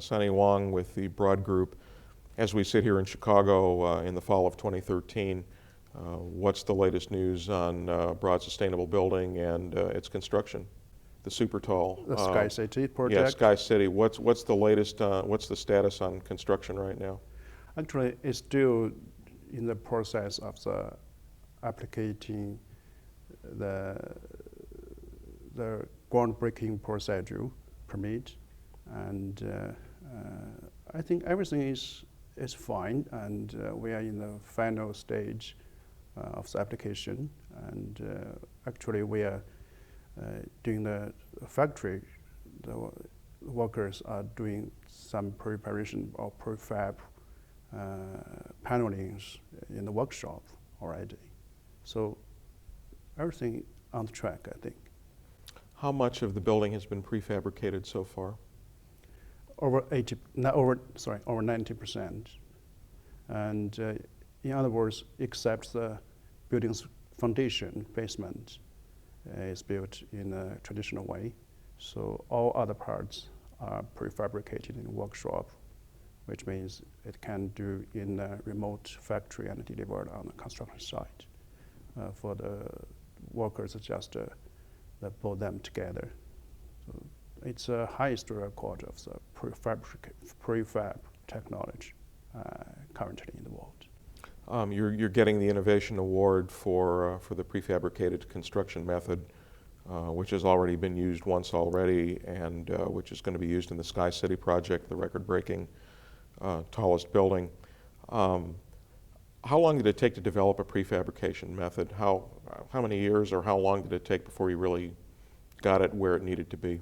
Shuguang Wang with the Broad Group. As we sit here in Chicago in the fall of 2013, what's the latest news on Broad Sustainable Building and its construction? The super tall. The Sky City project? Yeah, Sky City. What's the latest, what's the status on construction right now? Actually, it's still in the process of the applicating the groundbreaking procedure permit, and I think everything is fine, and we are in the final stage of the application, and actually we are doing the factory. The workers are doing some preparation or prefab panelings in the workshop already. So everything on track, I think. How much of the building has been prefabricated so far? Over 90%. And in other words, except the building's foundation, basement, is built in a traditional way. So all other parts are prefabricated in the workshop, which means it can do in a remote factory and delivered on the construction site. For the workers, just put them together. So it's the highest record of the prefab technology currently in the world. You're getting the Innovation Award for the prefabricated construction method, which has already been used once already, and which is going to be used in the Sky City project, the record-breaking tallest building. How long did it take to develop a prefabrication method? How many years or how long did it take before you really got it where it needed to be?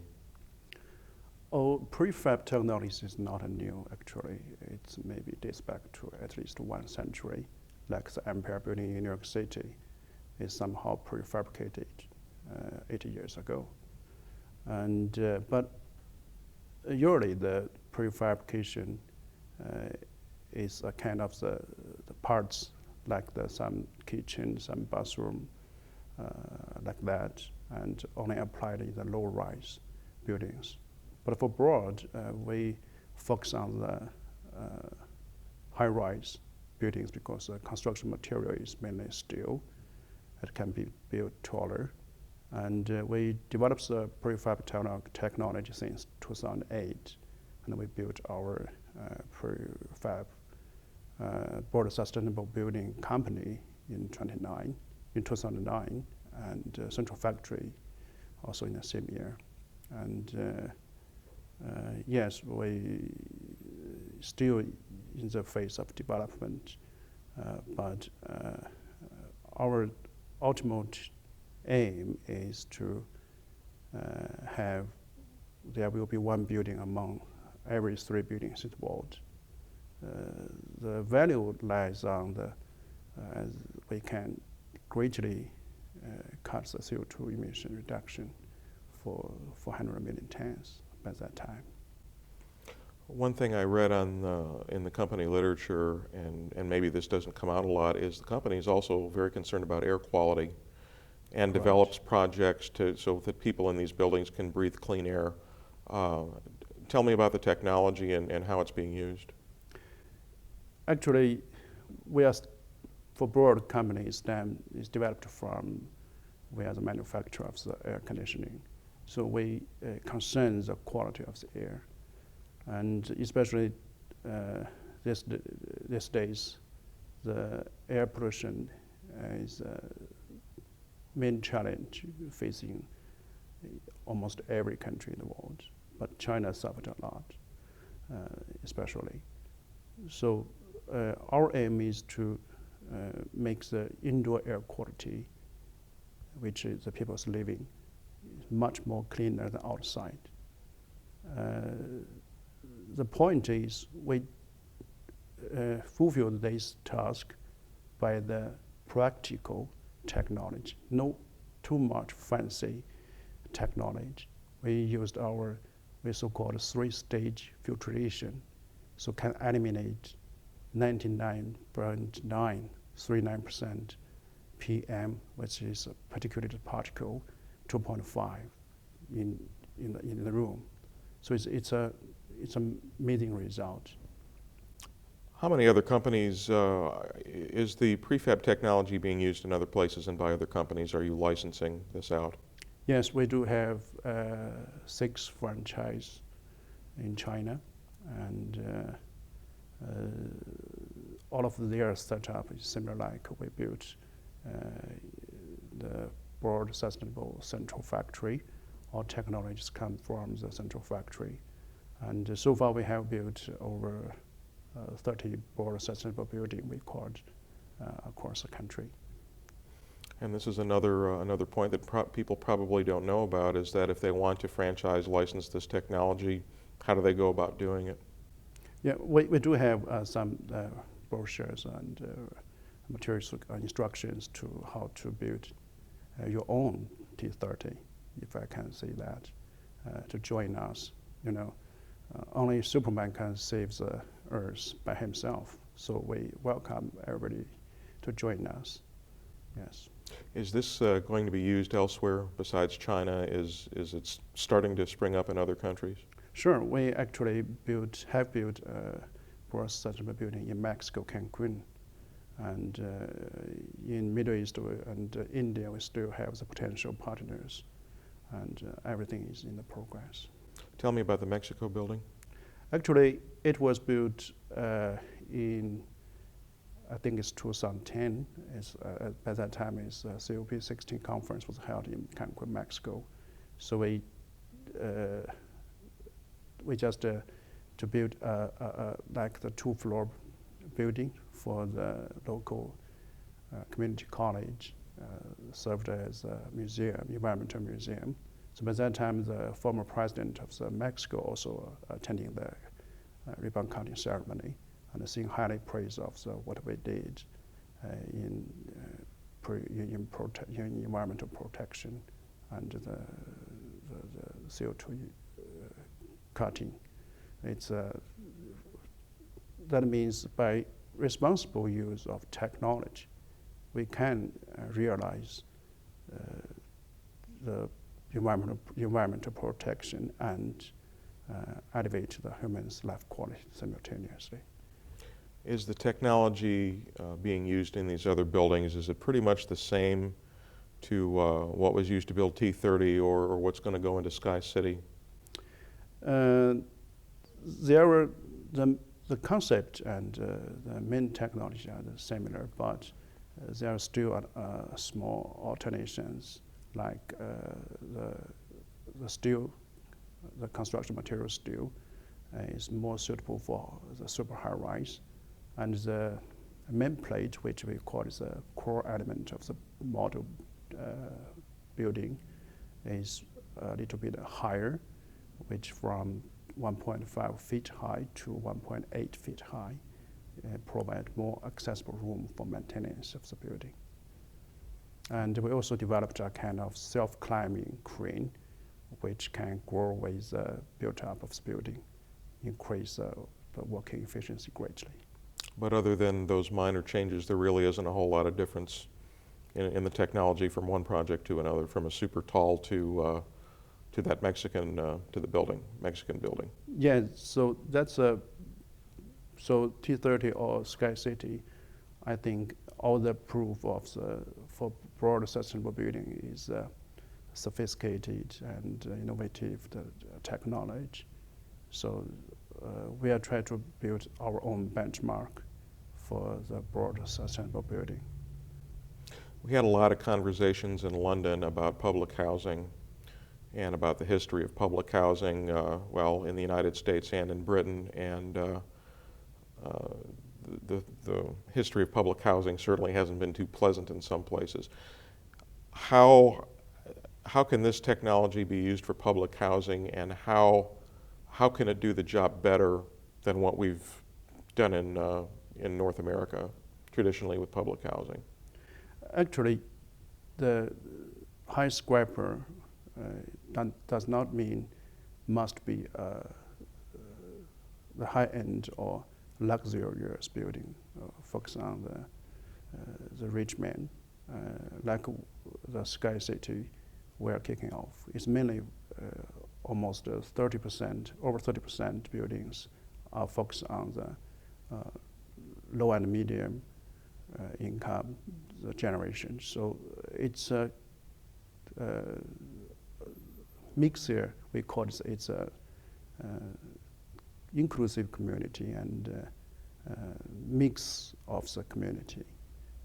Oh, prefab technology is not new, actually. It's maybe dates back to at least 1 century, like the Empire Building in New York City is somehow prefabricated 80 years ago. And but usually the prefabrication is a kind of the parts like some kitchen, some bathroom, like that, and only applied in the low-rise buildings. But for Broad, we focus on the high-rise buildings because the construction material is mainly steel. It can be built taller. And we developed the prefab technology since 2008, and we built our prefab Broad Sustainable Building Company in 2009, and Central Factory also in the same year. And yes, we still in the phase of development, but our ultimate aim is to there will be one building among every 3 buildings in the world. The value lies on we can greatly cut the CO2 emission reduction for 400 million tons by that time. One thing I read in the company literature, and maybe this doesn't come out a lot, is the company is also very concerned about air quality and develops projects so that people in these buildings can breathe clean air. Tell me about the technology and how it's being used. Actually, for Broad company is developed we are the manufacturer of the air conditioning. So we concern the quality of the air. And especially these days, the air pollution is a main challenge facing almost every country in the world. But China suffered a lot, especially. So our aim is to make the indoor air quality, which is the people's living, much more cleaner than outside. The point is we fulfill this task by the practical technology, no too much fancy technology. We used our so-called 3-stage filtration, so can eliminate 99.939% PM, which is a particulate particle 2.5 in the room. So it's an amazing result. How many other companies, is the prefab technology being used in other places and by other companies? Are you licensing this out? Yes, we do have 6 franchises in China, and all of their setup is similar. Like we built the broad sustainable central factory. All technologies come from the central factory, and so far we have built over 30 broad sustainable building records across the country. And this is another point that people probably don't know about, is that if they want to franchise license this technology, how do they go about doing it? Yeah, we do have some brochures and materials instructions to how to build your own T30, if I can say that, to join us. Only Superman can save the Earth by himself, so we welcome everybody to join us. Yes. Is this going to be used elsewhere besides China? Is it starting to spring up in other countries? Sure, we actually have built a sustainable building in Mexico, Cancun, and in Middle East and India, we still have the potential partners, and everything is in the progress. Tell me about the Mexico building. Actually, it was built in, I think it's 2010. By that time, COP16 conference was held in Cancun, Mexico. So we just to build like the 2-floor building for the local community college, served as a museum, environmental museum. So by that time, the former president of Mexico also attending the ribbon cutting ceremony, and seeing highly praise of what we did in environmental protection and the CO2 cutting. That means by responsible use of technology, we can realize the environmental protection and elevate the human's life quality simultaneously. Is the technology being used in these other buildings, is it pretty much the same to what was used to build T30 or what's going to go into Sky City? The concept and the main technology are similar, but there are still small alternations, like the steel, the construction material steel is more suitable for the super high rise, and the main plate, which we call is the core element of the model building, is a little bit higher, which from 1.5 feet high to 1.8 feet high, provide more accessible room for maintenance of the building. And we also developed a kind of self-climbing crane, which can grow with the build-up of the building, increase the working efficiency greatly. But other than those minor changes, there really isn't a whole lot of difference in the technology from one project to another, from a super tall to that Mexican building. Yeah, so that's so T30 or Sky City, I think all the proof of for broad sustainable building is sophisticated and innovative technology. So we are trying to build our own benchmark for the broad sustainable building. We had a lot of conversations in London about public housing and about the history of public housing, well, in the United States and in Britain, and the history of public housing certainly hasn't been too pleasant in some places. How can this technology be used for public housing, and how can it do the job better than what we've done in North America traditionally with public housing? Actually, the high scraper does not mean must be the high-end or luxurious building, focus on the rich man, like the Sky City we're kicking off. It's mainly almost 30%, over 30% buildings are focused on the low and medium income generation. So it's a mix here. We call it's a inclusive community and mix of the community.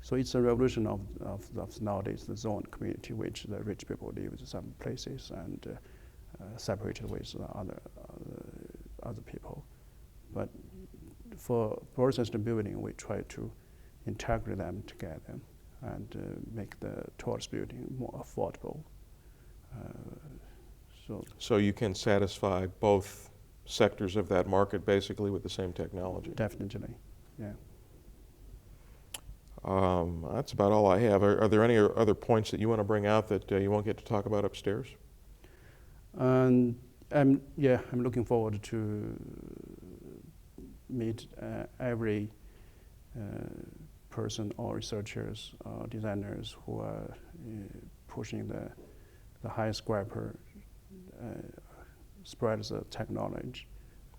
So it's a revolution of nowadays the zone community, which the rich people live in some places and separated with other people. But for residential building, we try to integrate them together and make the tall's building more affordable. So you can satisfy both sectors of that market basically with the same technology? Definitely, yeah. That's about all I have. Are there any other points that you want to bring out that you won't get to talk about upstairs? I'm looking forward to meet every person or researchers or designers who are pushing the high scraper spreads the technology.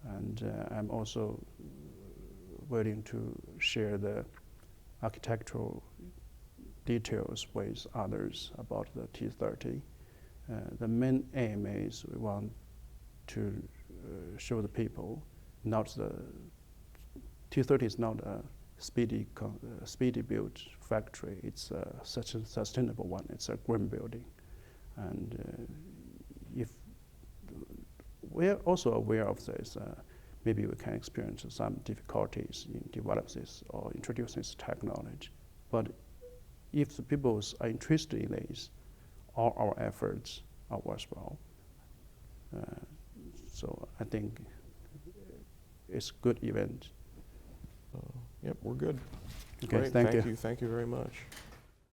And I'm also willing to share the architectural details with others about the T30. The main aim is we want to show the people not the T30 is not a speedy built factory. It's such a sustainable one. It's a green building, and if we're also aware of this, maybe we can experience some difficulties in developing this or introducing this technology. But if the people are interested in this, all our efforts are worthwhile. So I think it's a good event. Yep, we're good. Okay, Great. thank you. Thank you very much.